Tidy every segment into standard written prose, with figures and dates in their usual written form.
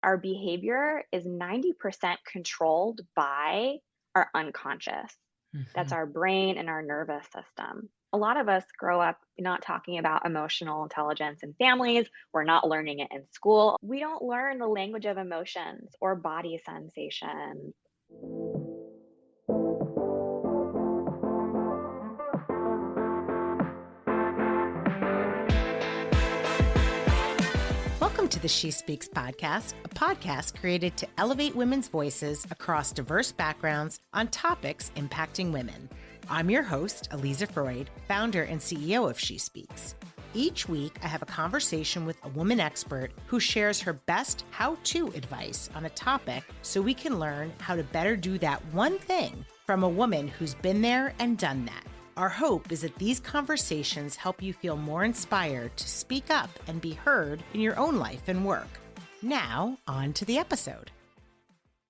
our behavior is 90% controlled by our unconscious. That's Mhm. our brain and our nervous system. A lot of us grow up not talking about emotional intelligence in families. We're not learning it in school. We don't learn the language of emotions or body sensations. Welcome to the She Speaks podcast, a podcast created to elevate women's voices across diverse backgrounds on topics impacting women. I'm your host, Eliza Freud, founder and CEO of She Speaks. Each week, I have a conversation with a woman expert who shares her best how-to advice on a topic so we can learn how to better do that one thing from a woman who's been there and done that. Our hope is that these conversations help you feel more inspired to speak up and be heard in your own life and work. Now, on to the episode.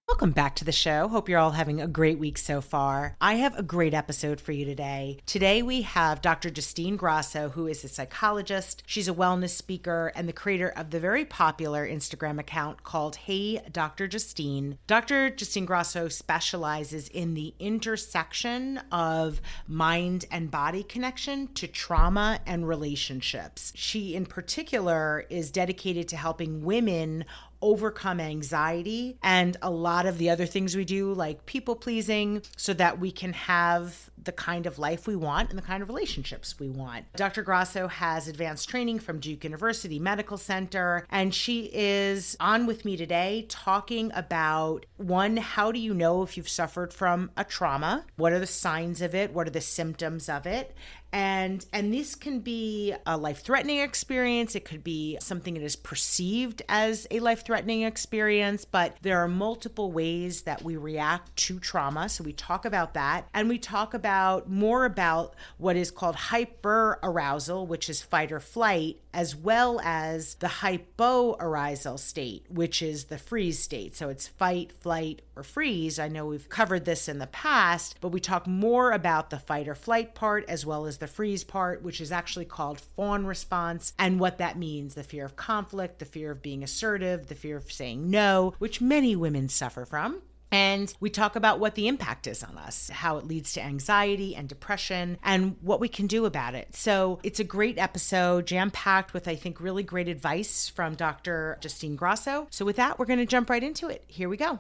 Welcome back to the show. Hope you're all having a great week so far. I have a great episode for you today. Today we have Dr. Justine Grosso, who is a psychologist. She's a wellness speaker and the creator of the very popular Instagram account called Hey Dr. Justine. Dr. Justine Grosso specializes in the intersection of mind and body connection to trauma and relationships. She in particular is dedicated to helping women overcome anxiety and a lot of the other things we do, like people pleasing, so that we can have the kind of life we want and the kind of relationships we want. Dr. Grosso has advanced training from Duke University Medical Center, and she is on with me today talking about one, how do you know if you've suffered from a trauma? What are the signs of it? What are the symptoms of it? And this can be a life-threatening experience. It could be something that is perceived as a life-threatening experience, but there are multiple ways that we react to trauma. So we talk about that. And we talk about more about what is called hyperarousal, which is fight or flight, as well as the hypoarousal state, which is the freeze state. So it's fight, flight, or freeze. I know we've covered this in the past, but we talk more about the fight or flight part as well as the freeze part, which is actually called fawn response, and what that means: the fear of conflict, the fear of being assertive, the fear of saying no, which many women suffer from. And we talk about what the impact is on us, how it leads to anxiety and depression, and what we can do about it. So it's a great episode, jam-packed with, I think, really great advice from Dr. Justine Grosso. So with that, we're going to jump right into it. Here we go.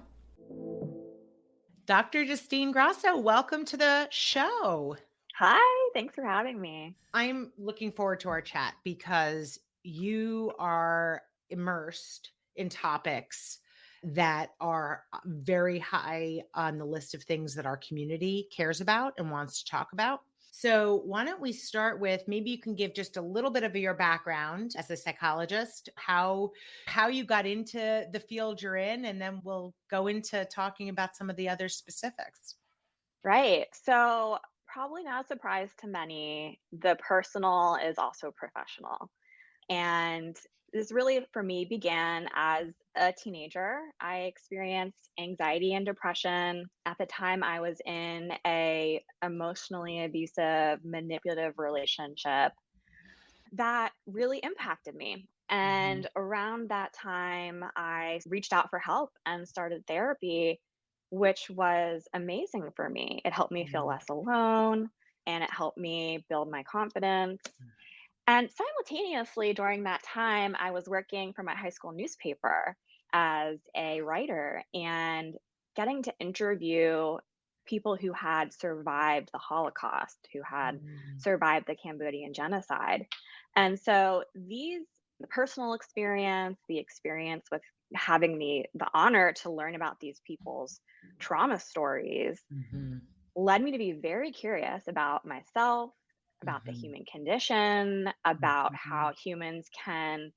Dr. Justine Grosso, welcome to the show. Hi, thanks for having me. I'm looking forward to our chat because you are immersed in topics that are very high on the list of things that our community cares about and wants to talk about. So, why don't we start with, maybe you can give just a little bit of your background as a psychologist, how you got into the field you're in, and then we'll go into talking about some of the other specifics. Right. So, probably not a surprise to many, the personal is also professional. And this really, for me, began as a teenager. I experienced anxiety and depression. At the time, I was in a emotionally abusive, manipulative relationship that really impacted me. Mhm. And around that time, I reached out for help and started therapy, which was amazing for me. It helped me feel Mhm. less alone and it helped me build my confidence. And simultaneously, during that time, I was working for my high school newspaper as a writer and getting to interview people who had survived the Holocaust, who had Mhm. survived the Cambodian genocide. And so the personal experience, the experience with having the honor to learn about these people's trauma stories Mhm. led me to be very curious about myself, about the Mhm. human condition, about Mhm. how humans can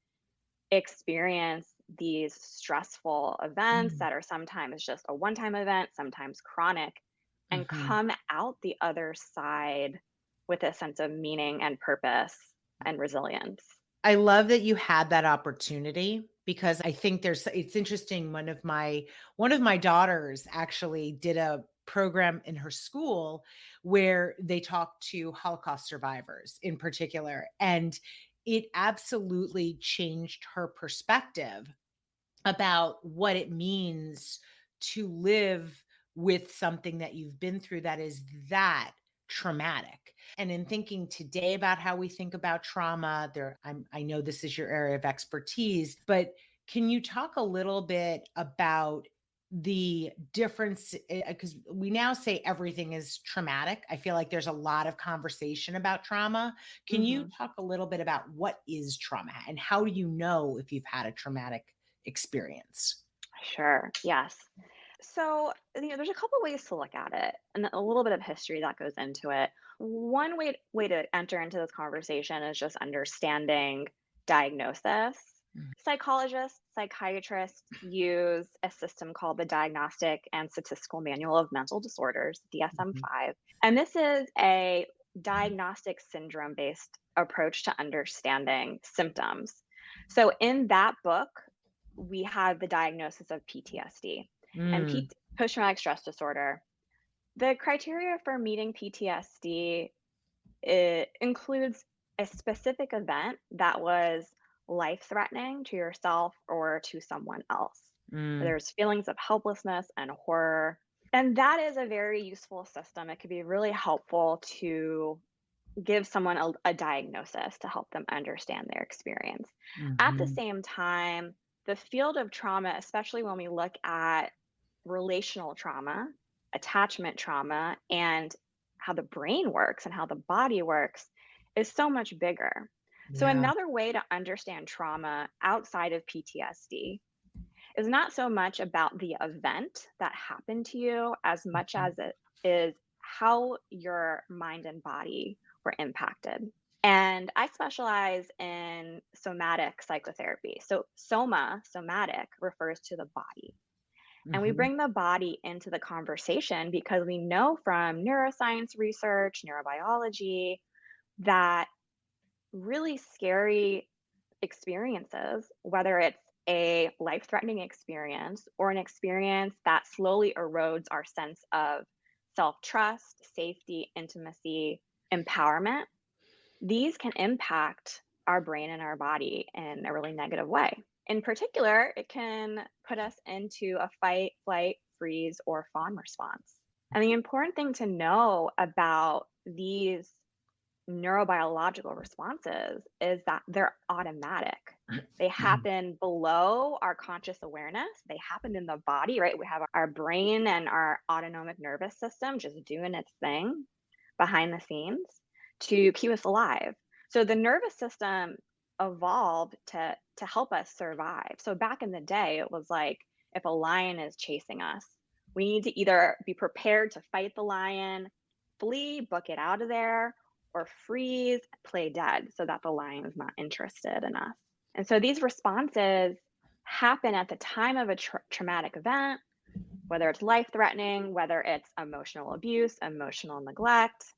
experience these stressful events Mm. that are sometimes just a one time event, sometimes chronic, and Mhm. come out the other side with a sense of meaning and purpose and resilience. I love that you had that opportunity because I think it's interesting. One of my daughters actually did a program in her school where they talked to Holocaust survivors in particular, and it absolutely changed her perspective about what it means to live with something that you've been through that is that traumatic. And in thinking today about how we think about trauma, I know this is your area of expertise, but can you talk a little bit about the difference? Because we now say everything is traumatic. I feel like there's a lot of conversation about trauma. Can you Hmm. talk a little bit about what is trauma and how do you know if you've had a traumatic experience? Sure. Yes. So, there's a couple ways to look at it and a little bit of history that goes into it. One way to enter into this conversation is just understanding diagnosis. Mm. Psychologists, psychiatrists use a system called the Diagnostic and Statistical Manual of Mental Disorders, Mhm. DSM-5. And this is a diagnostic syndrome based approach to understanding symptoms. So, in that book, we have the diagnosis of PTSD and Mm, post traumatic stress disorder. The criteria for meeting PTSD, it includes a specific event that was life threatening to yourself or to someone else. mm, There's feelings of helplessness and horror. And that is a very useful system. It could be really helpful to give someone a diagnosis to help them understand their experience. At the mhm. same time, the field of trauma, especially when we look at relational trauma, attachment trauma, and how the brain works and how the body works, is so much bigger. So, Yeah. another way to understand trauma outside of PTSD is not so much about the event that happened to you as much Mhm. as it is how your mind and body were impacted. And I specialize in somatic psychotherapy. So, somatic, refers to the body. And we Mhm. bring the body into the conversation because we know from neuroscience research, neurobiology, that really scary experiences, whether it's a life threatening experience or an experience that slowly erodes our sense of self trust, safety, intimacy, empowerment, these can impact our brain and our body in a really negative way. In particular, it can put us into a fight, flight, freeze, or fawn response. And the important thing to know about these neurobiological responses is that they're automatic. They happen below our conscious awareness. They happen in the body, right? We have our brain and our autonomic nervous system just doing its thing behind the scenes to keep us alive. So the nervous system evolved to help us survive. So back in the day, it was like if a lion is chasing us, we need to either be prepared to fight the lion, flee, book it out of there, or freeze, play dead so that the lion is not interested in us. And so these responses happen at the time of a traumatic event, whether it's life threatening, whether it's emotional abuse, emotional neglect,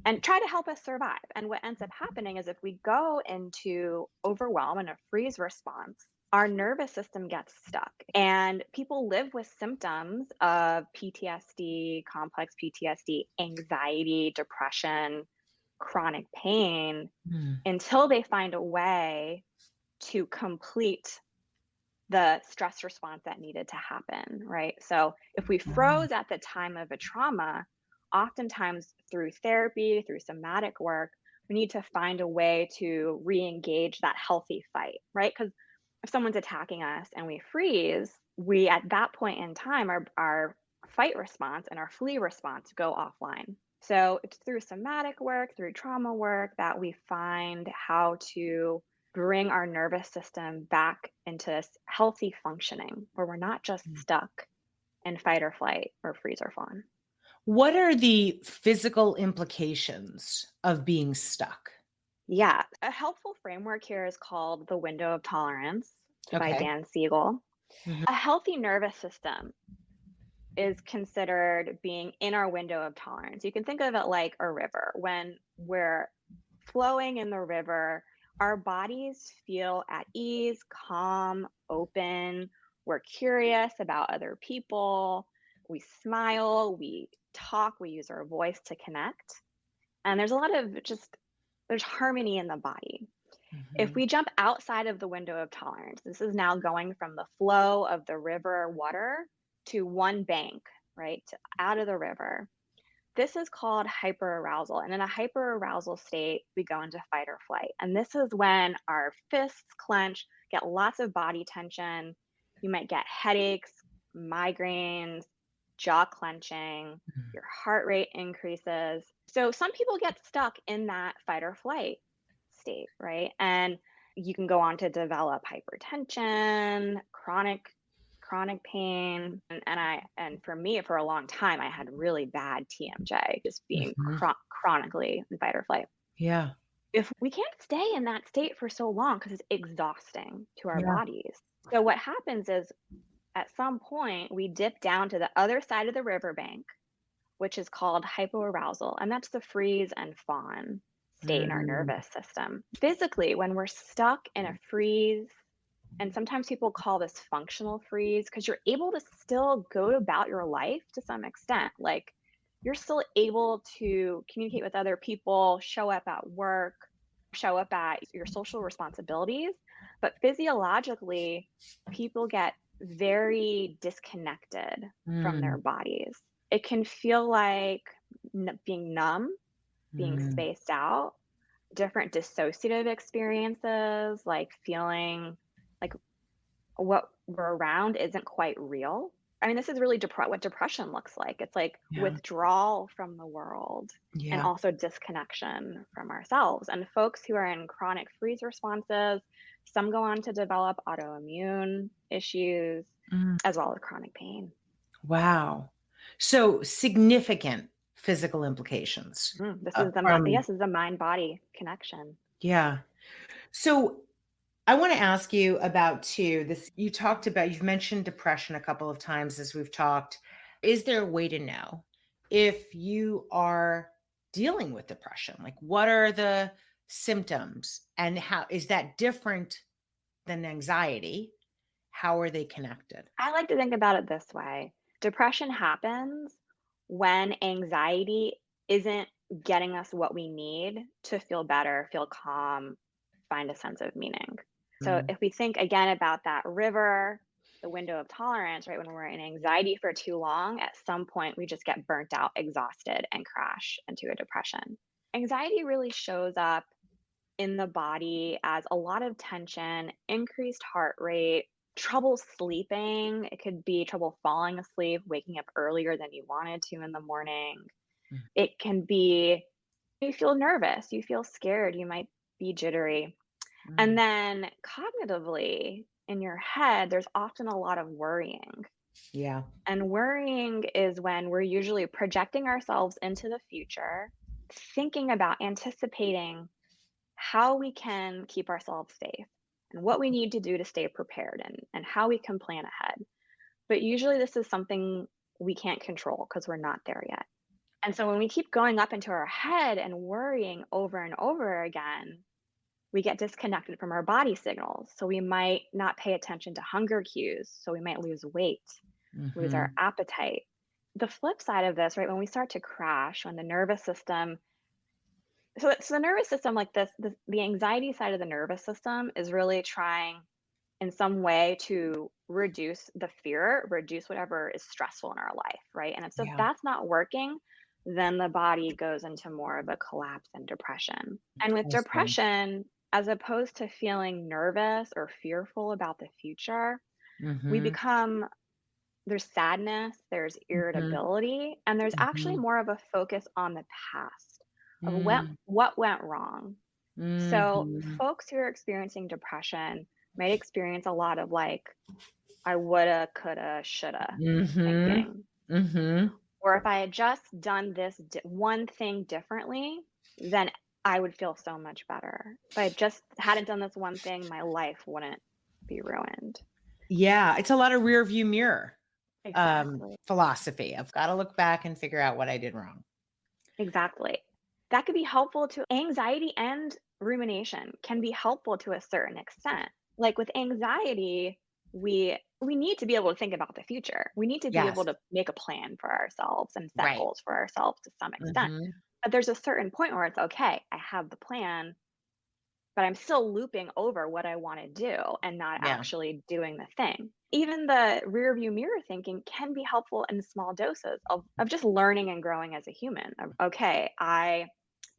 and try to help us survive. And what ends up happening is if we go into overwhelm and a freeze response, our nervous system gets stuck. And people live with symptoms of PTSD, complex PTSD, anxiety, depression, chronic pain Mm. until they find a way to complete the stress response that needed to happen, right? So if we Wow. froze at the time of a trauma, oftentimes through therapy, through somatic work, we need to find a way to re-engage that healthy fight, right? Because if someone's attacking us and we freeze, we at that point in time, our fight response and our flee response go offline. So it's through somatic work, through trauma work, that we find how to bring our nervous system back into healthy functioning where we're not just stuck in fight or flight or freeze or fawn. What are the physical implications of being stuck? Yeah, a helpful framework here is called the window of tolerance by Okay. Dan Siegel. Mhm. A healthy nervous system is considered being in our window of tolerance. You can think of it like a river. When we're flowing in the river, our bodies feel at ease, calm, open. We're curious about other people. We smile, we talk, we use our voice to connect. And there's a lot of there's harmony in the body. If Mhm. we jump outside of the window of tolerance, this is now going from the flow of the river water to one bank, right? Out of the river. This is called hyperarousal. And in a hyperarousal state, we go into fight or flight. And this is when our fists clench, get lots of body tension. You might get headaches, migraines, jaw clenching, Mhm. your heart rate increases. So some people get stuck in that fight or flight state, right? And you can go on to develop hypertension, chronic pain, and for me for a long time I had really bad TMJ, just being Mhm. chronically in fight or flight. Yeah. If we can't stay in that state for so long because it's exhausting to our Yeah. bodies. So what happens is at some point we dip down to the other side of the riverbank, which is called hypoarousal, and that's the freeze and fawn state in our Mm. nervous system. Physically, when we're stuck in a freeze, and sometimes people call this functional freeze because you're able to still go about your life to some extent. Like you're still able to communicate with other people, show up at work, show up at your social responsibilities. But physiologically, people get very disconnected from their Mm. bodies. It can feel like being numb, being Mm. spaced out, different dissociative experiences, like feeling like what we're around isn't quite real. I mean, this is really what depression looks like. It's like Yeah. withdrawal from the world and Yeah. also disconnection from ourselves. And folks who are in chronic freeze responses, some go on to develop autoimmune issues Mm. as well as chronic pain. Wow. So significant physical implications, This is from yes, this is a mind body connection. yeah. So I wanna ask you about too, this you've mentioned depression a couple of times as we've talked. Is there a way to know if you are dealing with depression? Like, what are the symptoms, and how is that different than anxiety? How are they connected? I like to think about it this way. Depression happens when anxiety isn't getting us what we need to feel better, feel calm, find a sense of meaning. So Mm. if we think again about that river, the window of tolerance, right? When we're in anxiety for too long, at some point we just get burnt out, exhausted, and crash into a depression. Anxiety really shows up in the body as a lot of tension, increased heart rate, trouble sleeping. It could be trouble falling asleep, waking up earlier than you wanted to in the morning. Mm. It can be you feel nervous, you feel scared, you might be jittery. And Mm. then cognitively, in your head, there's often a lot of worrying. Yeah. And worrying is when we're usually projecting ourselves into the future, thinking about anticipating how we can keep ourselves safe and what we need to do to stay prepared and how we can plan ahead. But usually, this is something we can't control because we're not there yet. And so, when we keep going up into our head and worrying over and over again, we get disconnected from our body signals. So, we might not pay attention to hunger cues. So, we might lose weight, lose our Mhm. appetite. The flip side of this, right, when we start to crash, when the nervous system so the nervous system like the anxiety side of the nervous system is really trying in some way to reduce the fear, reduce whatever is stressful in our life, right? And if Yeah. that's not working, then the body goes into more of a collapse and depression. And with I see. depression, as opposed to feeling nervous or fearful about the future, we Mhm. become there's sadness, there's Mhm. irritability, and there's actually Mhm. more of a focus on the past of Mm. what went wrong. So, Mhm. folks who are experiencing depression might experience a lot of like, I woulda, coulda, shoulda Mhm. thinking. Mhm. Or if I had just done this one thing differently, then I would feel so much better. If I just hadn't done this one thing, my life wouldn't be ruined. Yeah, it's a lot of rear view mirror, Exactly. philosophy. I've gotta look back and figure out what I did wrong. Exactly. That could be helpful to anxiety and rumination can be helpful to a certain extent. Like with anxiety, we need to be able to think about the future. We need to be able Yes. to make a plan for ourselves and set Right. goals for ourselves to some extent. Mhm. But there's a certain point where it's okay, I have the plan. but I'm still looping over what I want to do and not Yeah. actually doing the thing. Even the rear view mirror thinking can be helpful in small doses of just learning and growing as a human. Okay, I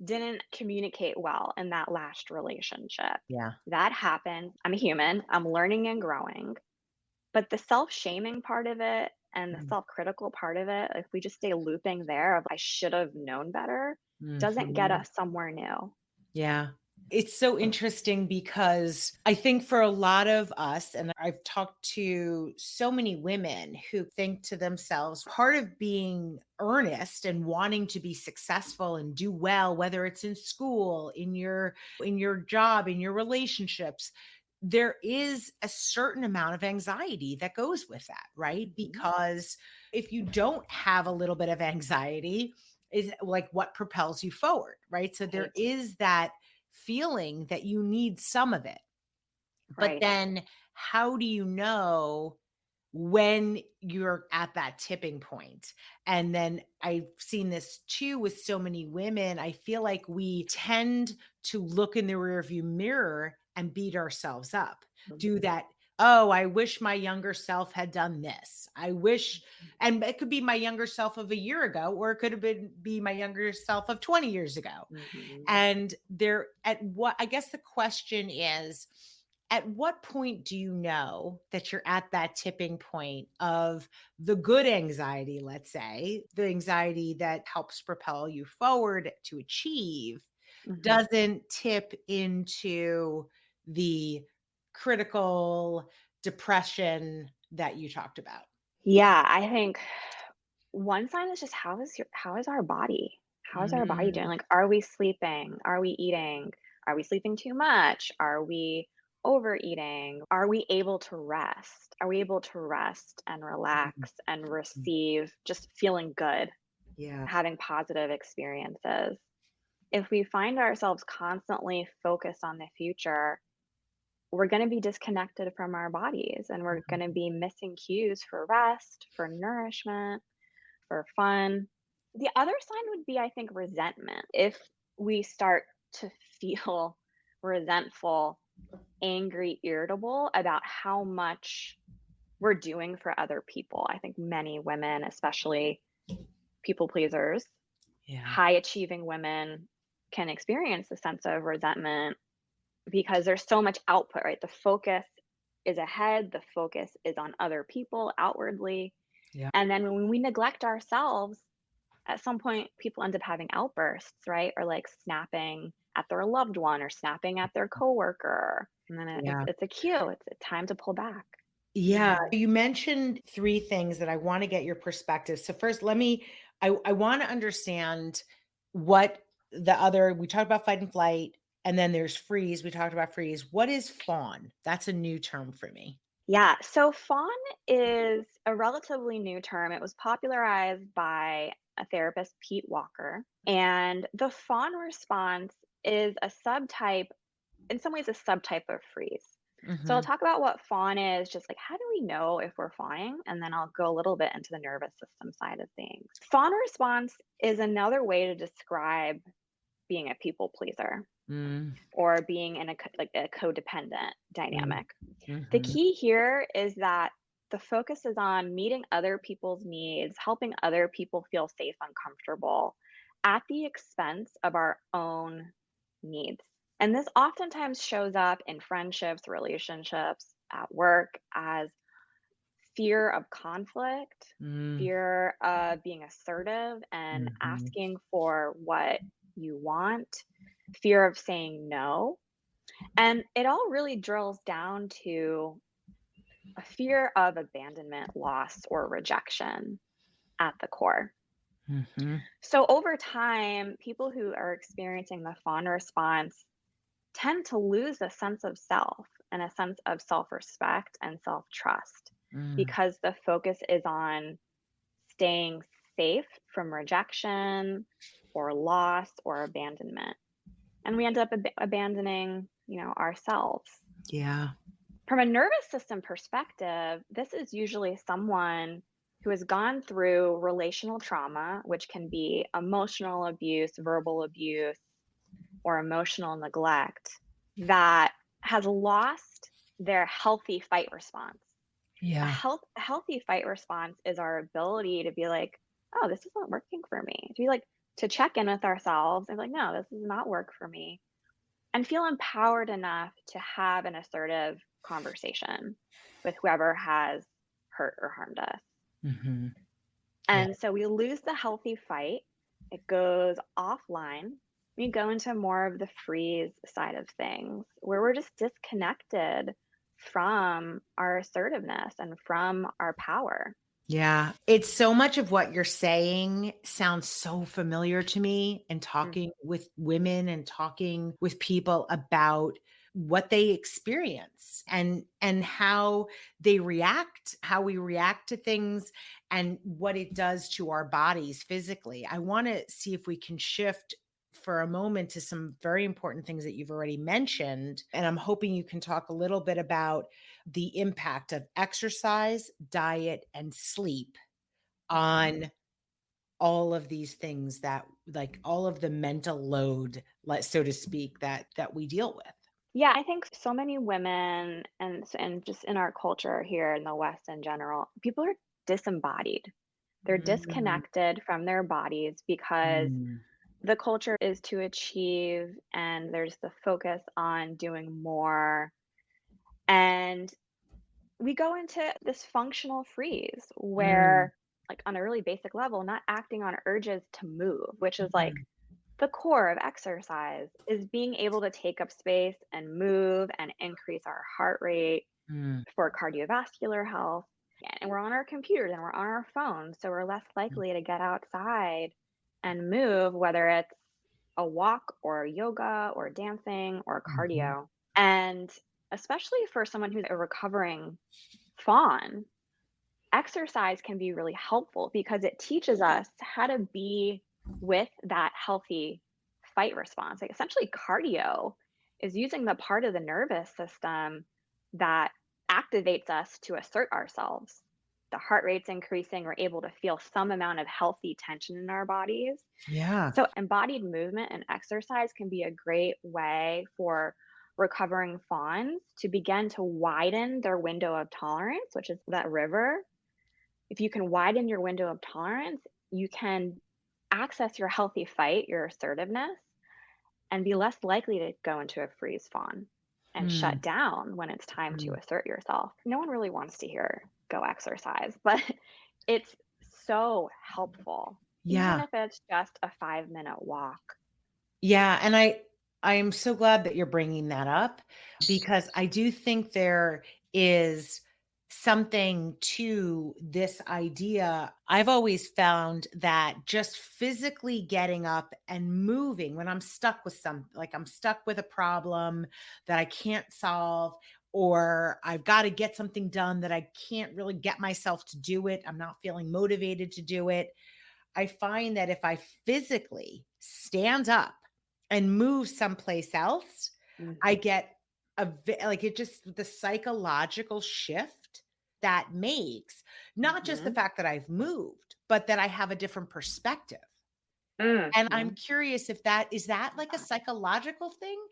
didn't communicate well in that last relationship. Yeah. That happened. I'm a human. I'm learning and growing. But the self-shaming part of it and the Mm. self-critical part of it, if we just stay looping there of I should have known better, doesn't get Mhm. us somewhere new. Yeah. It's so interesting because I think for a lot of us, and I've talked to so many women who think to themselves, part of being earnest and wanting to be successful and do well, whether it's in school, in your job, in your relationships, there is a certain amount of anxiety that goes with that, right? Mhm. Because if you don't have a little bit of anxiety, is like what propels you forward, right? So there Right, is that feeling that you need some of it. But right. then how do you know when you're at that tipping point? And then I've seen this too with so many women. I feel like we tend to look in the rearview mirror and beat ourselves up. Do Mhm. that. Oh, I wish my younger self had done this. I wish, and it could be my younger self of a year ago, or it could have been be my younger self of 20 years ago. Mhm. And there, at what, I guess the question is, at what point do you know that you're at that tipping point of the good anxiety, let's say, the anxiety that helps propel you forward to achieve, Mhm. doesn't tip into the critical depression that you talked about? Yeah, I think one sign is just how is our body? How is our body doing? Mm, Like, are we sleeping? Are we eating? Are we sleeping too much? Are we overeating? Are we able to rest? Are we able to rest and mm, relax and mm. receive just feeling good, Yeah. having positive experiences? If we find ourselves constantly focused on the future, we're going to be disconnected from our bodies and we're going to be missing cues for rest, for nourishment, for fun. The other sign would be, I think, resentment. If we start to feel resentful, angry, irritable about how much we're doing for other people. I think many women, especially people pleasers, Yeah. high achieving women, can experience a sense of resentment because there's so much output, right? The focus is ahead, the focus is on other people outwardly. Yeah. And then when we neglect ourselves, at some point people end up having outbursts, right? Or like snapping at their loved one or snapping at their coworker. And then Yeah. it's a cue. It's a time to pull back. Yeah, you mentioned 3 things that I wanna get your perspective. So first, let me I wanna understand what the other we talked about fight and flight, and then there's freeze, we talked about freeze. What is fawn? That's a new term for me. Yeah. So fawn is a relatively new term. It was popularized by a therapist, Pete Walker. And the fawn response is a subtype, in some ways, a subtype of freeze. So I'll Mhm. talk about what fawn is, just like how do we know if we're fawning? And then I'll go a little bit into the nervous system side of things. Fawn response is another way to describe being a people pleaser Mm, or being in like a codependent mm, dynamic. The mhm. key here is that the focus is on meeting other people's needs, helping other people feel safe and comfortable at the expense of our own needs. And this oftentimes shows up in friendships, relationships, at work as fear of conflict, Mm, fear of being assertive and mhm. asking for what you want, fear of saying no. And it all really drills down to a fear of abandonment, loss, or rejection at the core. Mhm. So, over time, people who are experiencing the fawn response tend to lose a sense of self and a sense of self respect and self trust Mm, because the focus is on staying safe from rejection or loss or abandonment. And we end up abandoning, ourselves. yeah. From a nervous system perspective, this is usually someone who has gone through relational trauma, which can be emotional abuse, verbal abuse, or emotional neglect. that has lost their healthy fight response. Yeah. A healthy fight response is our ability to be like, "Oh, this isn't working for me." To be like to check in with ourselves and be like, "No, this does not work for me." And feel empowered enough to have an assertive conversation with whoever has hurt or harmed us. Hmm. Yeah. And so we lose the healthy fight. It goes offline. We go into more of the freeze side of things where we're just disconnected from our assertiveness and from our power. Yeah, it's so much of what you're saying sounds so familiar to me and Mm, talking with women and talking with people about what they experience and how they react, how we react to things and what it does to our bodies physically. I want to see if we can shift for a moment to some very important things that you've already mentioned, and I'm hoping you can talk a little bit about the impact of exercise, diet, and sleep mhm. on all of these things that like all of the mental load, like so to speak, that we deal with. Yeah, I think so many women and just in our culture here in the West in general, people are disembodied. They're Mm, disconnected from their bodies because mm, the culture is to achieve and there's the focus on doing more. And we go into this functional freeze mm, where, like, on a really basic level, not acting on urges to move, which is like mm, the core of exercise, is being able to take up space and move and increase our heart rate mm, for cardiovascular health. And we're on our computers and we're on our phones, so we're less mm, likely to get outside and move, whether it's a walk or yoga or dancing or mhm. cardio. And especially for someone who's a recovering fawn, exercise can be really helpful because it teaches us how to be with that healthy fight response. Like essentially, cardio is using the part of the nervous system that activates us to assert ourselves. The heart rate's increasing, we're able to feel some amount of healthy tension in our bodies. Yeah. So, embodied movement and exercise can be a great way for recovering fawns to begin to widen their window of tolerance, which is that river. If you can widen your window of tolerance, you can access your healthy fight, your assertiveness, and be less likely to go into a freeze fawn and Mm, shut down when it's time to mm. assert yourself. No one really wants to hear go exercise, but it's so helpful, even Yeah. if it's just a 5-minute walk. Yeah, and I am so glad that you're bringing that up because I do think there is something to this idea. I've always found that just physically getting up and moving when I'm stuck with something, like I'm stuck with a problem that I can't solve, or I've got to get something done that I can't really get myself to do it. I'm not feeling motivated to do it. I find that if I physically stand up and move someplace else, I Mhm, get like it just the psychological shift that makes not just the mhm, fact that I've moved, but that I have a different perspective. And I'm mhm. curious if that is that like a psychological thing?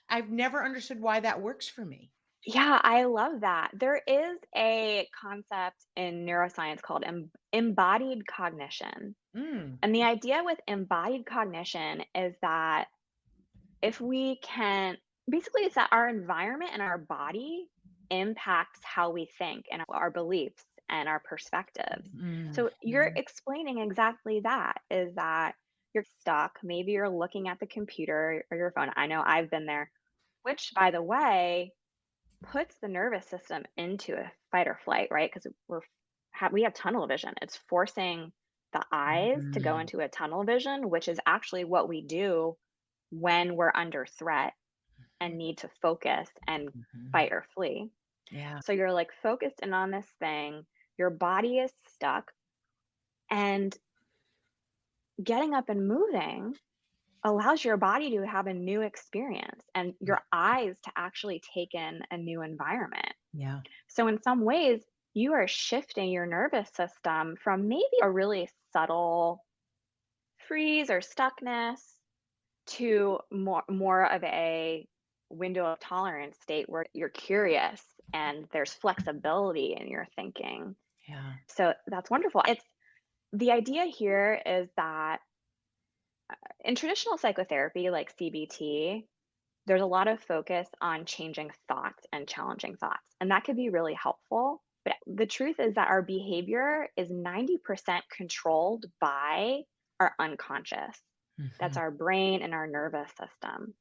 I've never understood why that works for me. Yeah, I love that. There is a concept in neuroscience called embodied cognition. Mm, And the idea with embodied cognition is that if we can basically, it's that our environment and our body impacts how we think and our beliefs and our perspectives. mm, So you're mm, explaining exactly that, is that you're stuck, maybe you're looking at the computer or your phone. I know I've been there, which by the way puts the nervous system into a fight or flight, right? Because we have tunnel vision. It's forcing the eyes to go mm, into a tunnel vision, which is actually what we do when we're under threat and need to focus and mhm. fight or flee. Yeah. So you're like focused in on this thing, your body is stuck, and getting up and moving allows your body to have a new experience and your eyes to actually take in a new environment. Yeah. So, in some ways, you are shifting your nervous system from maybe a really subtle freeze or stuckness to more of a window of tolerance state where you're curious and there's flexibility in your thinking. Yeah. So that's wonderful. It's the idea here is that in traditional psychotherapy like CBT, there's a lot of focus on changing thoughts and challenging thoughts, and that could be really helpful. But the truth is that our behavior is 90% controlled by our unconscious. That's Mhm. our brain and our nervous system.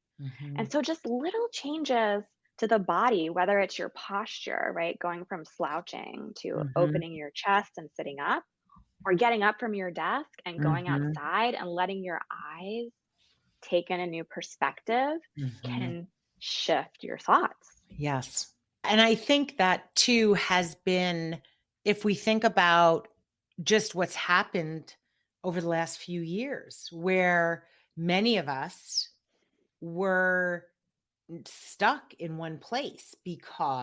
And Mhm. so just little changes to the body, whether it's your posture, right? Going from slouching to Mhm. opening your chest and sitting up, or getting up from your desk and going Mhm. outside and letting your eyes take in a new perspective Mhm. can shift your thoughts. Yes. And I think that too has been, if we think about just what's happened over the last few years, where many of us were stuck in one place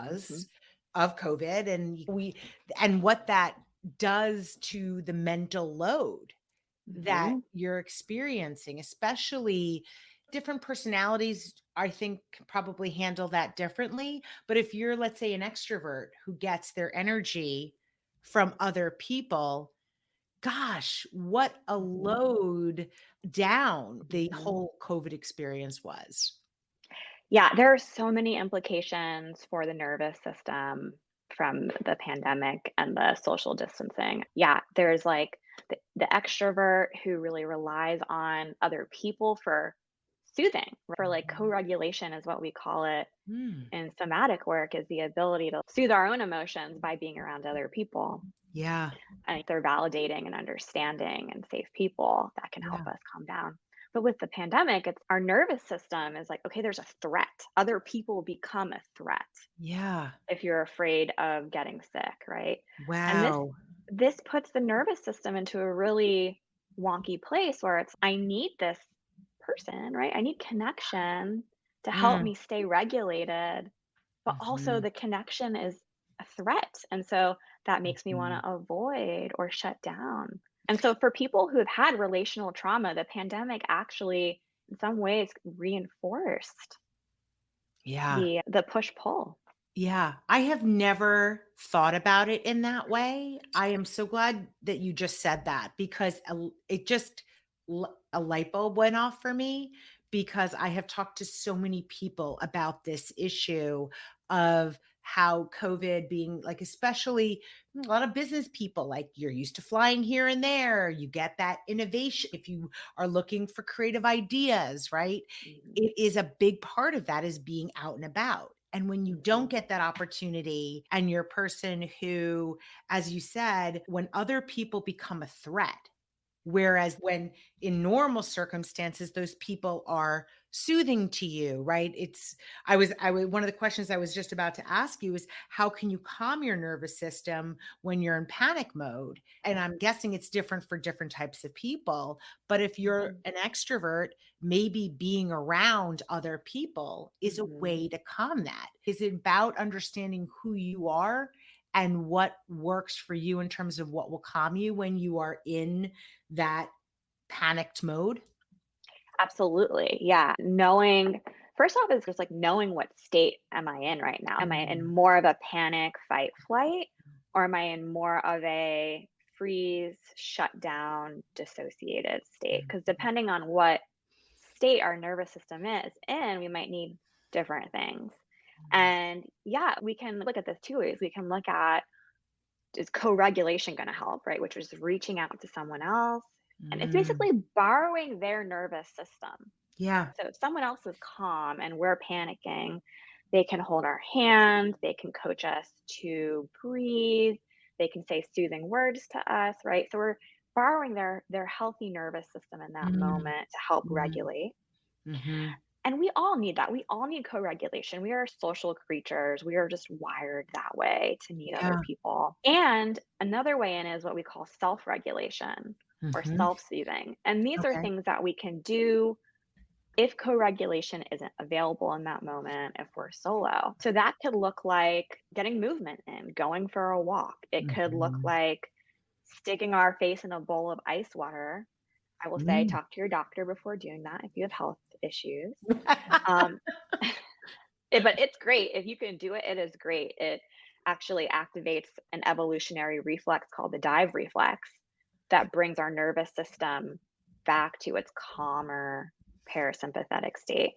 Mhm, because of COVID, and what that does to the mental load that mhm, you're experiencing, especially different personalities, I think probably handle that differently. But if you're, let's say, an extrovert who gets their energy from other people, gosh, what a mhm, load down the mhm. whole COVID experience was. Yeah, there are so many implications for the nervous system from the pandemic and the social distancing. Yeah, there's like the extrovert who really relies on other people for soothing, for like co regulation, is what we call it Mm, in somatic work, is the ability to soothe our own emotions by being around other people. yeah, And if they're validating and understanding and safe people, that can help yeah, us calm down. But with the pandemic, it's our nervous system is like, okay, there's a threat. Other people become a threat yeah. if you're afraid of getting sick, right? And Wow. this puts the nervous system into a really wonky place where it's I need this person, right? I need connection to help Mm, me stay regulated, but also mhm, the connection is a threat. And so that makes me want mhm. to avoid or shut down. And so for people who have had relational trauma, the pandemic actually in some ways reinforced Yeah. the push pull. Yeah, I have never thought about it in that way. I am so glad that you just said that because it just a light bulb went off for me because I have talked to so many people about this issue of how COVID being like, especially a lot of business people, like you're used to flying here and there, you get that innovation. If you are looking for creative ideas, right? Mhm, It is a big part of that is being out and about. And when you don't mhm, get that opportunity and you're a person who, as you said, when other people become a threat, whereas when in normal circumstances, those people are soothing to you, right? One of the questions I was just about to ask you is how can you calm your nervous system when you're in panic mode? And I'm guessing it's different for different types of people. But if you're mhm, an extrovert, maybe being around other people is a mhm. way to calm that. Is it about understanding who you are and what works for you in terms of what will calm you when you are in that panicked mode? Absolutely. Yeah. Knowing, first off, is just like knowing what state am I in right now? Am I in Mm, more of a panic, fight, flight, or am I in more of a freeze, shut down, dissociated state? Because mhm, depending on what state our nervous system is in, we might need different things. And yeah, we can look at this two ways. We can look at, is co-regulation going to help, right? Which is reaching out to someone else. And it's mm. basically borrowing their nervous system. Yeah. So if someone else is calm and we're panicking, they can hold our hand, they can coach us to breathe, they can say soothing words to us, right? So we're borrowing their healthy nervous system in that Mm, moment to help mm, regulate. mhm. And we all need that. We all need co-regulation. We are social creatures. We are just wired that way to need other Yeah. people. And another way in is what we call self-regulation or Mhm. self-soothing. And these are Okay. things that we can do if co-regulation isn't available in that moment, if we're solo. So that could look like getting movement in, going for a walk. It could look Mhm. like sticking our face in a bowl of ice water. I will say Mm. talk to your doctor before doing that if you have health issues. Um, But it's great. If you can do it, it is great. It actually activates an evolutionary reflex called the dive reflex that brings our nervous system back to its calmer parasympathetic state.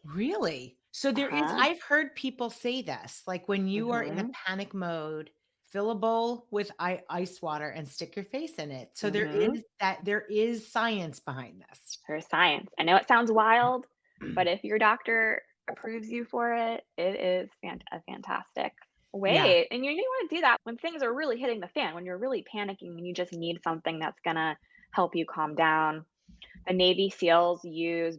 Really? So there is Uh-huh. I've heard people say this, like when you are in a Mhm. panic mode, fill a bowl with ice water and stick your face in it. So Mhm. there is science behind this. For science. I know it sounds wild, but if your doctor approves you for it, it is a fantastic Yeah. way. And you want to do that when things are really hitting the fan, when you're really panicking and you just need something that's going to help you calm down. The Navy SEALs use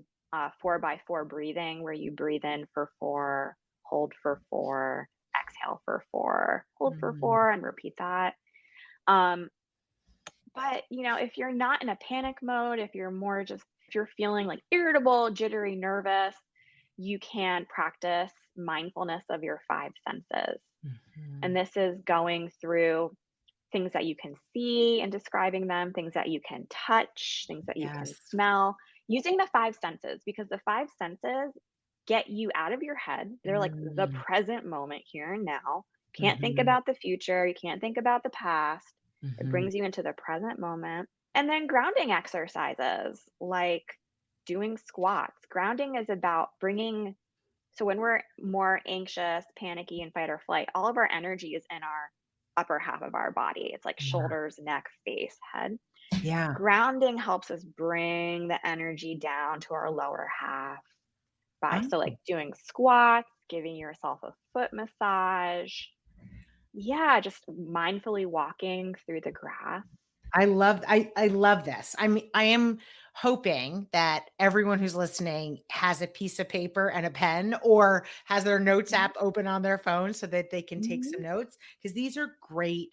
4x4 breathing, where you breathe in for 4, hold for 4, exhale for 4, hold for Mhm. 4, and repeat that. Um, but, if you're not in a panic mode, if you're feeling like irritable, jittery, nervous, you can practice mindfulness of your five senses. And Mhm. this is going through things that you can see and describing them, things that you can touch, things that you can Yes. smell, using the five senses, because the five senses get you out of your head. They're like the Mm. present moment, here and now. Can't think Mhm. about the future, you can't think about the past. It Mhm. brings you into the present moment. And then grounding exercises like doing squats. Grounding is about bringing, so when we're more anxious, panicky, and fight or flight, all of our energy is in our upper half of our body. It's like Yeah. shoulders, neck, face, head. Yeah. Grounding helps us bring the energy down to our lower half by, so like Oh. doing squats, giving yourself a foot massage. Yeah, just mindfully walking through the grass. I love this. I am hoping that everyone who's listening has a piece of paper and a pen or has their notes Mhm, app open on their phone so that they can take some mhm. notes because these are great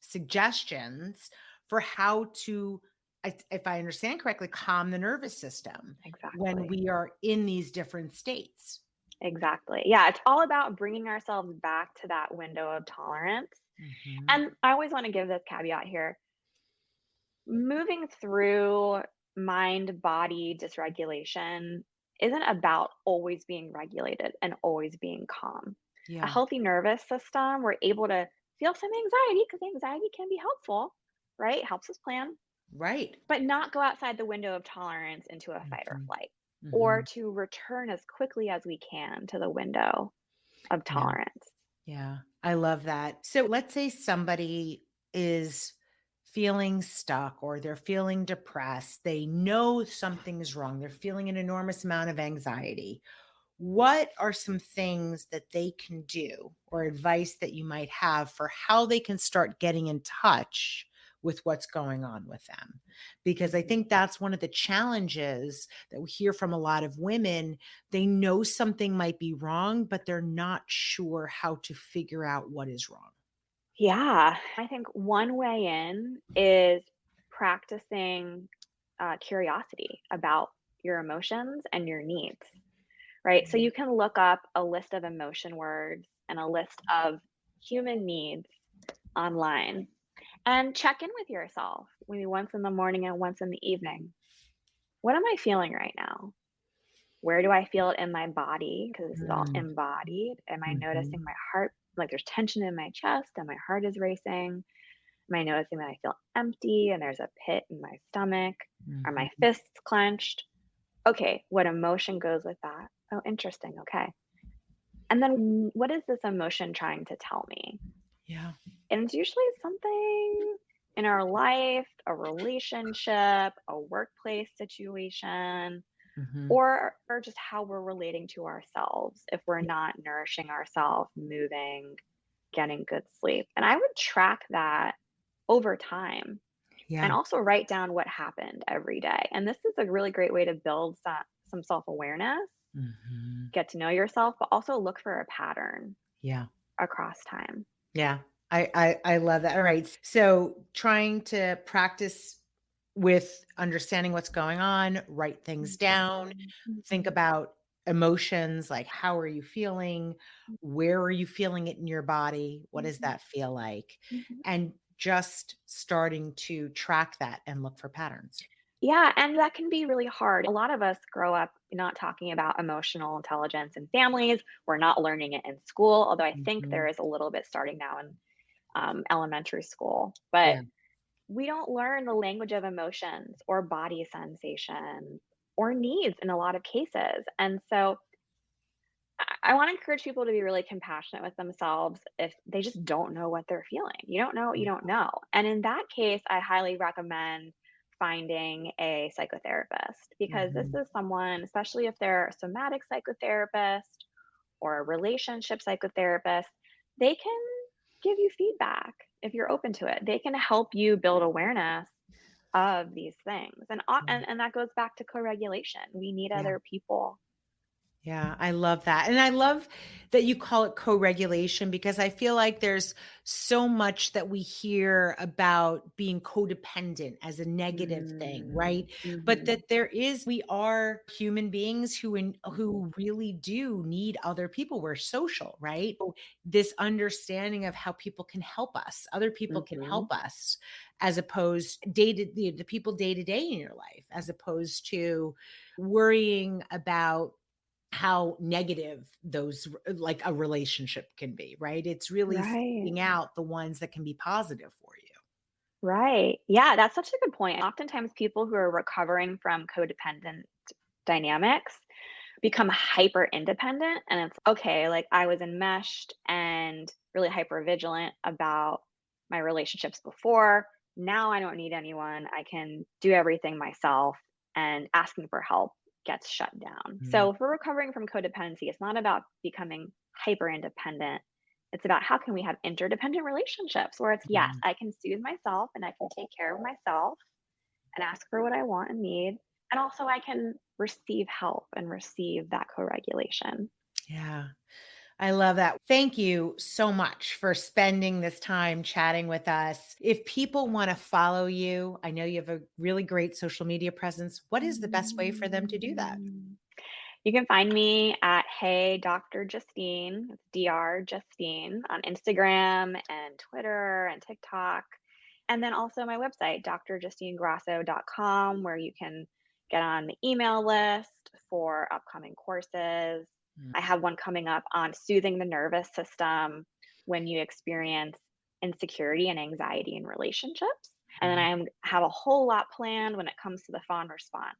suggestions for how to, if I understand correctly, calm the nervous system when Exactly. we are in these different states. Exactly. Yeah, it's all about bringing ourselves back to that window of tolerance. Mhm. And I always want to give this caveat here. Moving through mind body dysregulation isn't about always being regulated and always being calm. A Yeah. healthy nervous system, we're able to feel some anxiety because anxiety can be helpful, right? Helps us plan, Right. but not go outside the window of tolerance into a fight or Mhm. flight, or Mhm. to return as quickly as we can to the window of Yeah. tolerance. Yeah, I love that. So let's say somebody is feeling stuck or they're feeling depressed. They know something's wrong. They're feeling an enormous amount of anxiety. What are some things that they can do or advice that you might have for how they can start getting in touch with what's going on with them? Because I Mhm. think that's one of the challenges that we hear from a lot of women. They know something might be wrong, but they're not sure how to figure out what is wrong. Yeah, I think one way in is practicing curiosity about your emotions and your needs, right? So Mm. you can look up a list of emotion words and a list of human needs online and check in with yourself, maybe once in the morning and once in the evening. What am I feeling right now? Where do I feel it in my body? Because this is all Mm. embodied. Am I Mhm. noticing my heart? Like there's tension in my chest and my heart is racing. Am I noticing that I feel empty and there's a pit in my stomach? Are my Mhm. fists clenched? Okay, what emotion goes with that? Oh, interesting. Okay. And then what is this emotion trying to tell me? Yeah. And it's usually something in our life, a relationship, a workplace situation, Mhm. or just how we're relating to ourselves if we're not nourishing ourselves, moving, getting good sleep. And I would track that over time and Yeah. also write down what happened every day. And this is a really great way to build some self awareness, Mhm. get to know yourself, but also look for a pattern Yeah. across time. Yeah. I love that. All right. So trying to practice with understanding what's going on, write things down, Mhm, think mhm, about emotions like how are you feeling? Where are you feeling it in your body? What does mhm, that feel like? mhm. And just starting to track that and look for patterns. Yeah, and that can be really hard. A lot of us grow up not talking about emotional intelligence in families. We're not learning it in school, although I think there Mhm. is a little bit starting now in elementary school. But Yeah. we don't learn the language of emotions or body sensation or needs in a lot of cases. And so I want to encourage people to be really compassionate with themselves if they just don't know what they're feeling. You don't know what you don't know. And in that case, I highly recommend finding a psychotherapist because this Mhm. is someone, especially if they're a somatic psychotherapist or a relationship psychotherapist, they can give you feedback if you're open to it. They can help you build awareness of these things. And that goes back to co-regulation. We need Yeah. other people. Yeah, I love that. And I love that you call it co-regulation because I feel like there's so much that we hear about being codependent as a negative thing, right? But Mhm. that we are human beings who really do need other people. We're social, right? So this understanding of how people can help us, other people can Mhm. help us as opposed the people day to day in your life, as opposed to worrying about how negative like a relationship can be, right? It's really Right. seeking out the ones that can be positive for you. Right. Yeah, that's such a good point. Oftentimes people who are recovering from codependent dynamics become hyper independent and it's okay, like I was enmeshed and really hyper vigilant about my relationships before. Now I don't need anyone. I can do everything myself and asking for help gets shut down. Mm, So if we're recovering from codependency, it's not about becoming hyper independent. It's about how can we have interdependent relationships where it's yes, mm. I can soothe myself and I can take care of myself and ask for what I want and need. And also, I can receive help and receive that co regulation. Yeah, I love that. Thank you so much for spending this time chatting with us. If people want to follow you, I know you have a really great social media presence. What is the best way for them to do that? You can find me at Hey Dr. Justine, it's Dr. Justine on Instagram and Twitter and TikTok. And then also my website, drjustinegrosso.com, where you can get on the email list for upcoming courses. Mm, I have one coming up on soothing the nervous system when you experience insecurity and anxiety in relationships. And then mhm. have a whole lot planned when it comes to the fawn response.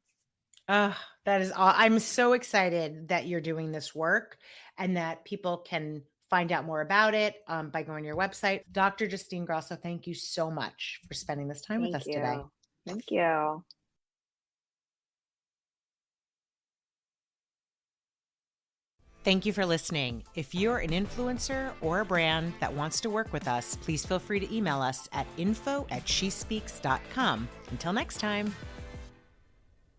Oh, that is all. I'm so excited that you're doing this work and that people can find out more about it by going to your website. Dr. Justine Grosso, thank you so much for spending this time with Thank us today. you. Thank you. Thank you for listening. If you're an influencer or a brand that wants to work with us, please feel free to email us at info@shespeaks.com. Until next time.